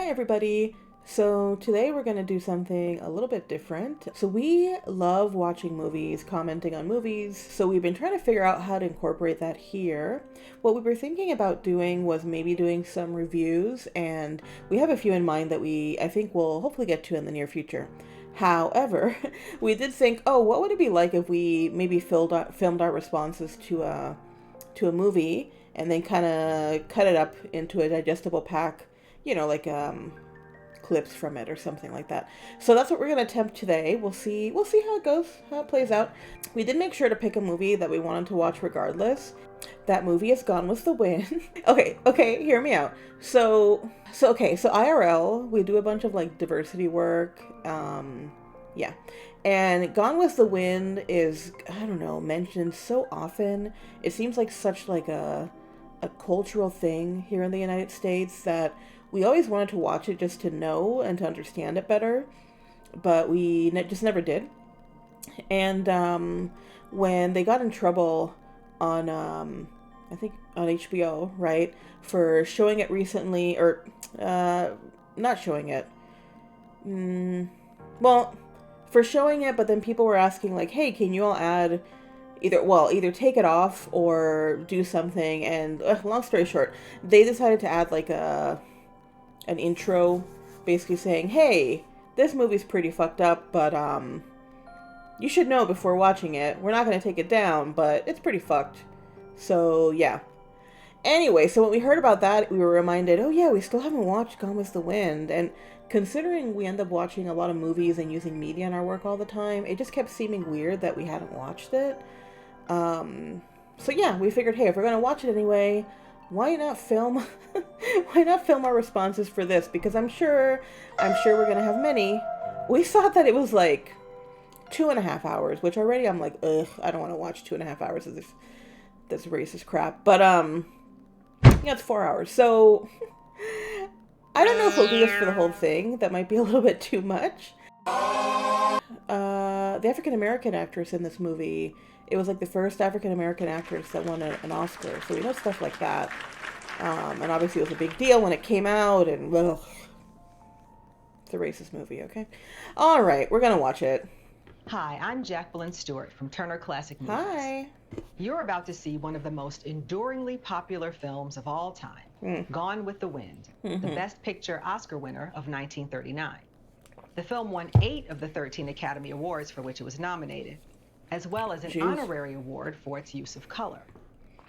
Hi everybody! So today we're going to do something a little bit different. So we love watching movies, commenting on movies, so we've been trying to figure out how to incorporate that here. What we were thinking about doing was maybe doing some reviews, and we have a few in mind that I think we'll hopefully get to in the near future. However, we did think, oh, what would it be like if we maybe filmed our responses to a movie and then kind of cut it up into a digestible pack, like clips from it or something like that. So that's what we're gonna attempt today. We'll see how it goes, how it plays out. We did make sure to pick a movie that we wanted to watch regardless. That movie is Gone with the Wind. okay, hear me out. So IRL, we do a bunch of like diversity work. Yeah. And Gone with the Wind is, I don't know, mentioned so often. It seems like such like a cultural thing here in the United States that we always wanted to watch it just to know and to understand it better, but we just never did. And when they got in trouble on, I think on HBO, right, for showing it recently, or not showing it, well, for showing it, but then people were asking like, hey, can you all add either take it off or do something, and long story short, they decided to add like an intro basically saying, hey, this movie's pretty fucked up, but you should know before watching it. We're not going to take it down, but it's pretty fucked. So yeah. Anyway, so when we heard about that, we were reminded, oh yeah, we still haven't watched Gone with the Wind, and considering we end up watching a lot of movies and using media in our work all the time, it just kept seeming weird that we hadn't watched it. So yeah, we figured, hey, if we're gonna watch it anyway, why not film our responses for this? Because I'm sure we're gonna have many. We thought that it was like 2.5 hours, which already I'm like, ugh, I don't want to watch 2.5 hours of this racist crap. But yeah, it's 4 hours. So I don't know if we'll do this for the whole thing. That might be a little bit too much. The African American actress in this movie, it was like the first African American actress that won an Oscar, so we know stuff like that. And obviously it was a big deal when it came out, and ugh, it's a racist movie, okay? Alright, we're gonna watch it. Hi, I'm Jacqueline Stewart from Turner Classic Movies. Hi. You're about to see one of the most enduringly popular films of all time, Gone with the Wind, the Best Picture Oscar winner of 1939. The film won 8 of the 13 Academy Awards for which it was nominated, as well as an honorary award for its use of color.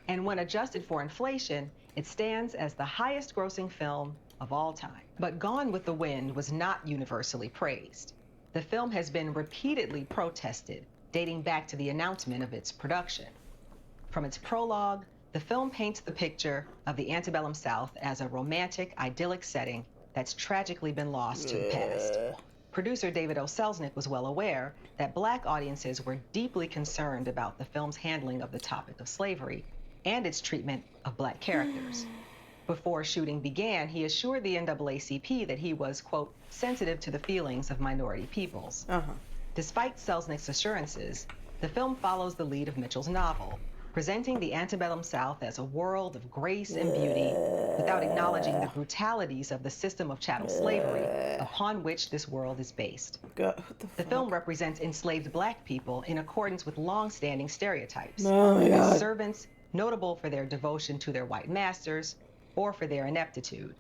And when adjusted for inflation, it stands as the highest grossing film of all time. But Gone with the Wind was not universally praised. The film has been repeatedly protested, dating back to the announcement of its production. From its prologue, the film paints the picture of the antebellum South as a romantic, idyllic setting that's tragically been lost to the past. Producer David O. Selznick was well aware that Black audiences were deeply concerned about the film's handling of the topic of slavery and its treatment of Black characters. Before shooting began, he assured the NAACP that he was, quote, sensitive to the feelings of minority peoples. Despite Selznick's assurances, the film follows the lead of Mitchell's novel, presenting the antebellum South as a world of grace and beauty without acknowledging the brutalities of the system of chattel slavery upon which this world is based. The film represents enslaved Black people in accordance with long-standing stereotypes. As servants, notable for their devotion to their white masters or for their ineptitude.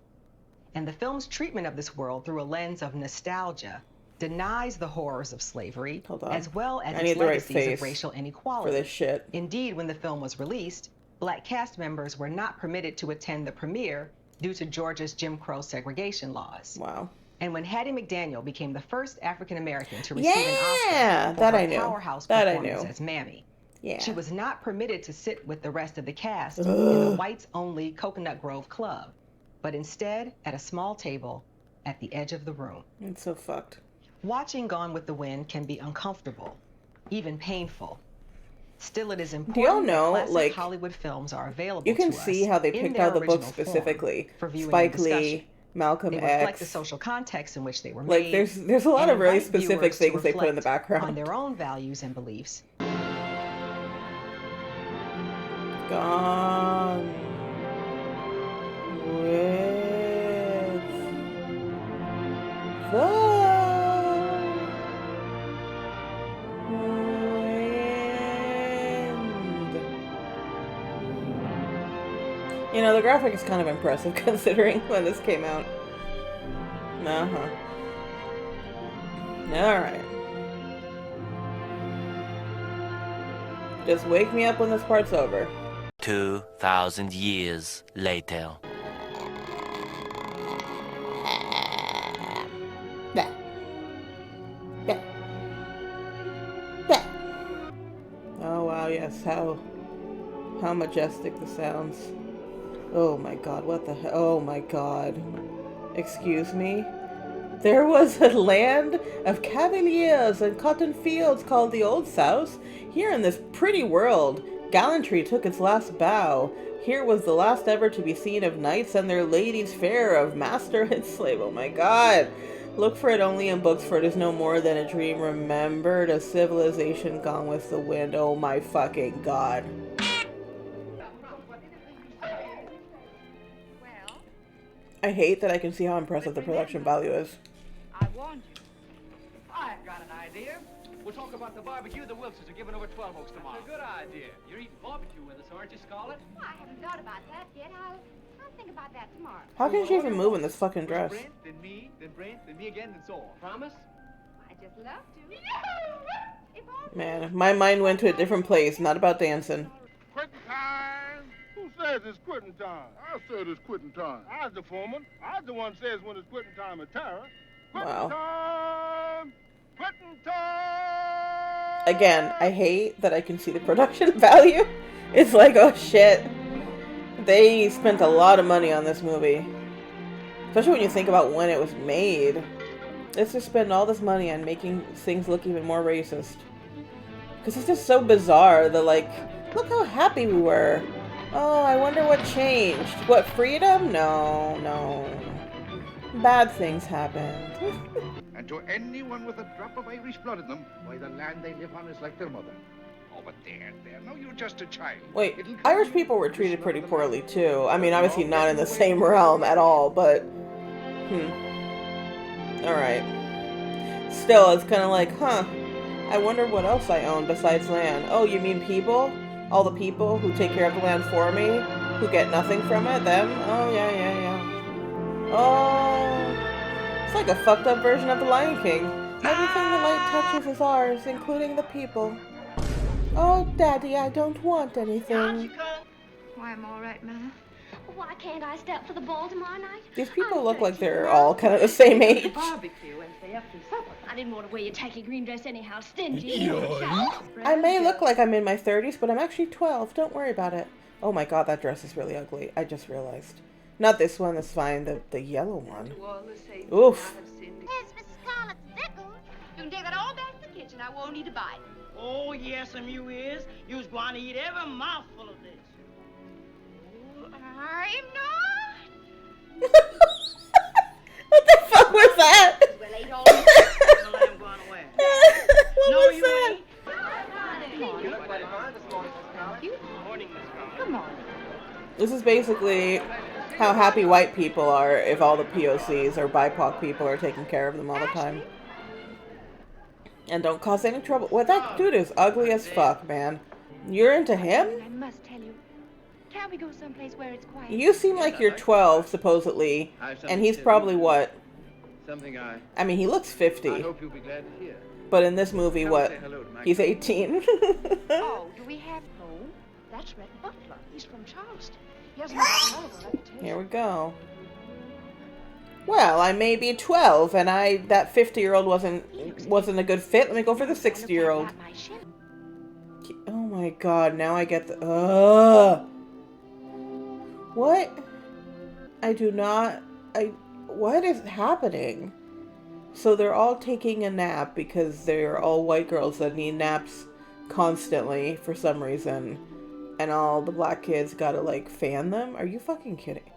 And the film's treatment of this world through a lens of nostalgia denies the horrors of slavery, as well as its legacies of racial inequality. For this shit. Indeed, when the film was released, Black cast members were not permitted to attend the premiere due to Georgia's Jim Crow segregation laws. Wow. And when Hattie McDaniel became the first African American to receive an Oscar for her powerhouse performance as Mammy, she was not permitted to sit with the rest of the cast in the whites-only Coconut Grove Club, but instead at a small table at the edge of the room. It's so fucked. Watching Gone with the Wind can be uncomfortable, even painful. Still, it is important Do y'all know, that classic like, Hollywood films are available you can to us see how they picked out the book specifically. Spike Lee, Malcolm X. They reflect the social context in which they were made. Like, there's a lot of really specific things they put in the background. On their own values and beliefs. Gone with You know, the graphic is kind of impressive considering when this came out. Uh-huh. Alright. Just wake me up when this part's over. 2,000 years later. Oh wow, yes, how majestic this sounds. Oh my god, what the hell? Oh my god. Excuse me? There was a land of cavaliers and cotton fields called the Old South. Here in this pretty world, gallantry took its last bow. Here was the last ever to be seen of knights and their ladies fair, of master and slave. Oh my god. Look for it only in books, for it is no more than a dream remembered, a civilization gone with the wind. Oh my fucking god. I hate that I can see how impressive the production value is. I warned you. I've got an idea. We'll talk about the barbecue the Wilsons are giving over 12 Oaks tomorrow. It's a good idea. You're eating barbecue with us, aren't you, Scarlett? Well, I haven't thought about that yet. I'll think about that tomorrow. How can she even move in this fucking dress? Brent, then me, then me again, then so on. Promise? I just love to. If only. Man, my mind went to a different place, not about dancing. Quitting time? Who says it's quitting time? I said it's quitting time. I was the foreman. I was the one says when it's quitting time at Tara. Quitting time! Quitting time! Again, I hate that I can see the production value. It's like, oh shit. They spent a lot of money on this movie. Especially when you think about when it was made. Let's just spend all this money on making things look even more racist. Because it's just so bizarre that, like, look how happy we were. Oh, I wonder what changed. What, freedom? No, no. Bad things happened. And to anyone with a drop of Irish blood in them, why, the land they live on is like their mother. Oh, but there, no, you're just a child. Wait, Irish people were treated pretty poorly, too. I mean, obviously not in the same realm at all, but... Alright. Still, it's kind of like, huh, I wonder what else I own besides land. Oh, you mean people? All the people who take care of the land for me? Who get nothing from it? Them? Oh, yeah. Oh, it's like a fucked up version of the Lion King. Everything the light touches is ours, including the people. Oh, Daddy, I don't want anything. Why, I'm all right, Ma. Why can't I step for the ball tomorrow night? These people look like they're all kind of the same age. Barbecue and stay up to supper. I didn't want to wear your tacky green dress anyhow, stingy. I may look like I'm in my 30s, but I'm actually 12. Don't worry about it. Oh my god, that dress is really ugly. I just realized. Not this one, that's fine. The yellow one. Oof. There's Miss Scarlett's pickles. You can take that all back to the kitchen. I won't need to buy it. Oh, yes, you is. You's going to eat every mouthful of this. I'm not. What the fuck was that? Well, ain't all the lamb going away. What No, was you that? ain't. You look quite fine this morning, Miss Scarlett. Good morning, Miss Scarlett. Come on. This is basically how happy white people are if all the POCs or BIPOC people are taking care of them all the time. And don't cause any trouble. Well, that dude is ugly as fuck, man. You're into him? I must tell you. Can't we go someplace where it's quiet? You seem like you're 12, supposedly, and he's probably what? I mean, he looks 50. I hope you'll be glad to hear. But in this movie, what? He's 18. Oh, do we have... No, that's Red Butler. He's from Charleston. He has a reputation. Here we go. Well, I may be 12, and that 50-year-old wasn't a good fit. Let me go for the 60-year-old. Oh my god, now I get the... What? What is happening? So they're all taking a nap because they're all white girls that need naps constantly for some reason. And all the black kids gotta, like, fan them? Are you fucking kidding?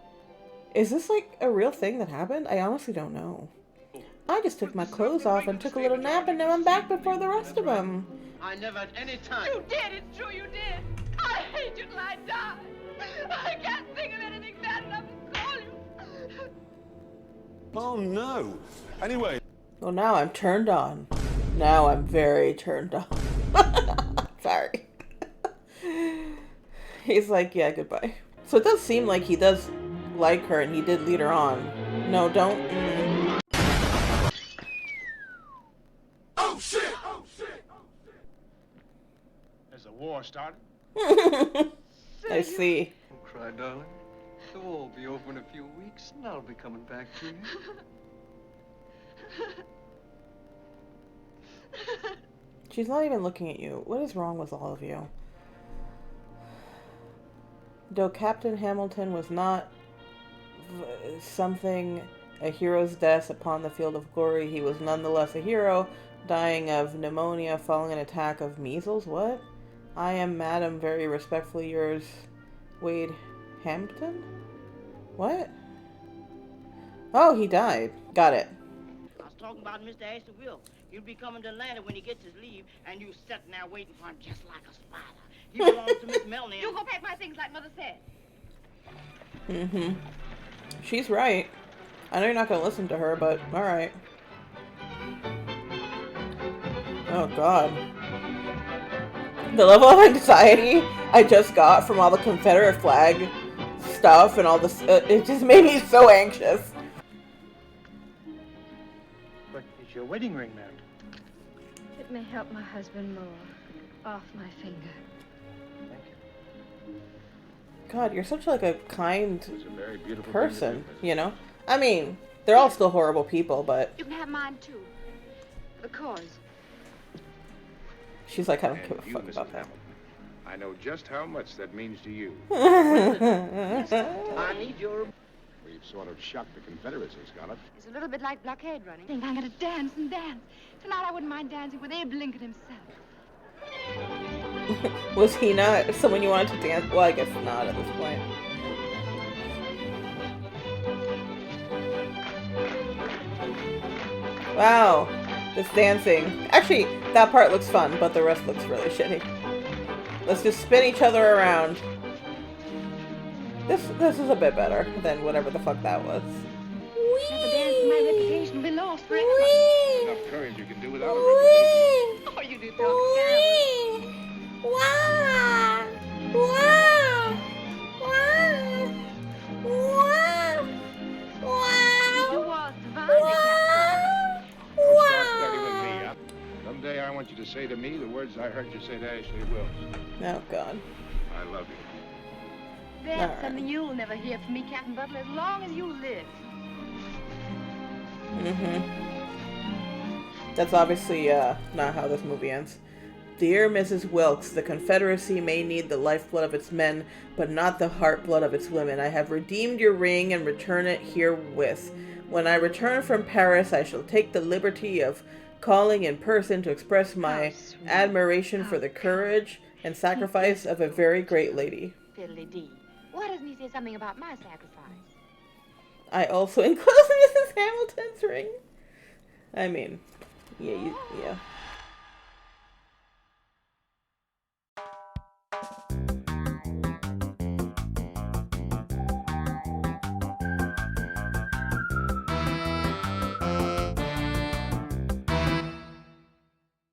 Is this, like, a real thing that happened? I honestly don't know. I just took my clothes off and took a little nap, and now I'm back before the rest of them. I never at any time. You did. It's true you did. I hate you till I die. I can't think of anything bad enough to call you. Oh, no. Anyway... Well, now I'm turned on. Now I'm very turned on. Sorry. He's like, yeah, goodbye. So it does seem like he does like her and he did lead her on. No, don't. Oh shit! Oh shit! There's a war started. I see. Don't cry, darling. The war will be over in a few weeks, and I'll be coming back to you. She's not even looking at you. What is wrong with all of you? Though Captain Hamilton was not a hero's death upon the field of glory, he was nonetheless a hero, dying of pneumonia following an attack of measles. What? I am, madam, very respectfully yours, Wade Hampton? What? Oh, he died. Got it. I was talking about Mr. Ashton Wilkes. He'll be coming to Atlanta when he gets his leave, and you sitting there waiting for him just like a spider. He belongs to Miss Melanie. You go pack my things like Mother said. Mm-hmm. She's right. I know you're not going to listen to her, but alright. Oh, God. The level of anxiety I just got from all the Confederate flag stuff and all this, it just made me so anxious. What is your wedding ring, ma'am? It may help my husband more. Off my finger. Thank you. God, you're such like a kind It's a very beautiful person, you know? I mean, they're all still horrible people, but You can have mine too. The cause. she's like, I don't And give a you, fuck Mrs. about that. Hamilton, I know just how much that means to you. I need your... We've sort of shocked the Confederacy, Scarlett. It's a little bit like blockade running. I think I'm gonna dance and dance. Tonight I wouldn't mind dancing with Abe Lincoln himself. Was he not someone you wanted to dance? Well, I guess not at this point. Wow, this dancing. Actually, that part looks fun, but the rest looks really shitty. Let's just spin each other around. This is a bit better than whatever the fuck that was. Never dance and my reputation will be lost forever. Enough courage you can do without a reputation. Oh, you do talk scandalous. Wow! Wow! Wow! Wow! You was divinely kept. Don't start flirting with me, huh? Someday I want you to say to me the words I heard you say to Ashley Wilkes. Oh, God. I love you. That's All right. something you'll never hear from me, Captain Butler, as long as you live. Mm-hmm. That's obviously not how this movie ends. Dear Mrs. Wilkes, the Confederacy may need the lifeblood of its men, but not the heartblood of its women. I have redeemed your ring and return it herewith. When I return from Paris, I shall take the liberty of calling in person to express my admiration for the courage and sacrifice of a very great lady. Fiddly-dee. Why doesn't he say something about my sacrifice? I also enclose Mrs. Hamilton's ring. I mean, yeah.